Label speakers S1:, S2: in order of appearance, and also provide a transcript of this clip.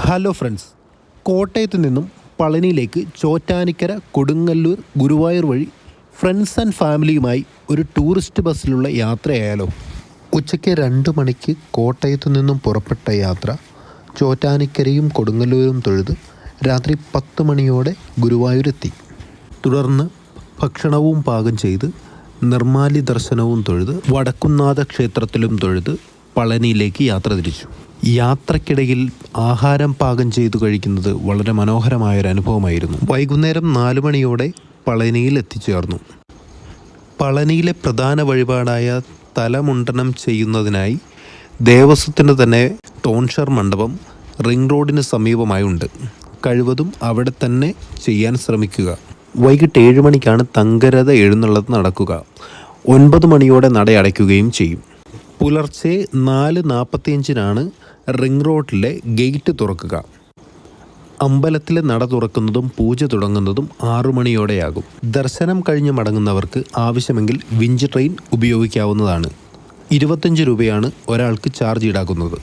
S1: Hello friends, കോട്ടയത്ത് നിന്നും പളനിയിലേക്ക് ചോറ്റാനിക്കര, കൊടുങ്ങല്ലൂർ, ഗുരുവായൂർ വഴി ഫ്രണ്ട്സ് ആൻഡ് ഫാമിലിയുമായി ഒരു ടൂറിസ്റ്റ് ബസ്സിലുള്ള യാത്രയായാലോ? ഉച്ചയ്ക്ക് 2 മണിക്ക് കോട്ടയത്തു നിന്നും പുറപ്പെട്ട യാത്ര ചോറ്റാനിക്കരയും കൊടുങ്ങല്ലൂരും തൊഴുത് രാത്രി 10 മണിയോടെ ഗുരുവായൂരെത്തി. തുടർന്ന് ഭക്ഷണവും പാകം ചെയ്ത് നിർമ്മാല്യ ദർശനവും തൊഴുത് വടക്കുംനാഥ ക്ഷേത്രത്തിലും തൊഴുത് പളനിയിലേക്ക് യാത്ര തിരിച്ചു. യാത്രക്കിടയിൽ ആഹാരം പാകം ചെയ്തു കഴിക്കുന്നത് വളരെ മനോഹരമായൊരു അനുഭവമായിരുന്നു. വൈകുന്നേരം 4 മണിയോടെ പളനിയിൽ എത്തിച്ചേർന്നു. പളനിയിലെ പ്രധാന വഴിപാടായ തലമുണ്ടനം ചെയ്യുന്നതിനായി ദേവസ്വത്തിന് തന്നെ ടോൺഷർ മണ്ഡപം റിംഗ് റോഡിന് സമീപമായുണ്ട്. കഴിവതും അവിടെ തന്നെ ചെയ്യാൻ ശ്രമിക്കുക. വൈകിട്ട് 7 മണിക്കാണ് തങ്കരഥ എഴുന്നള്ളത്ത് നടക്കുക. 9 മണിയോടെ നട അടയ്ക്കുകയും ചെയ്യും. പുലർച്ചെ 4:45 റിംഗ് റോഡിലെ ഗേറ്റ് തുറക്കുക. അമ്പലത്തിലെ നട തുറക്കുന്നതും പൂജ തുടങ്ങുന്നതും 6 മണിയോടെയാകും. ദർശനം കഴിഞ്ഞ് മടങ്ങുന്നവർക്ക് ആവശ്യമെങ്കിൽ വിഞ്ച് ട്രെയിൻ ഉപയോഗിക്കാവുന്നതാണ്. 25 രൂപയാണ് ഒരാൾക്ക് ചാർജ് ഈടാക്കുന്നത്.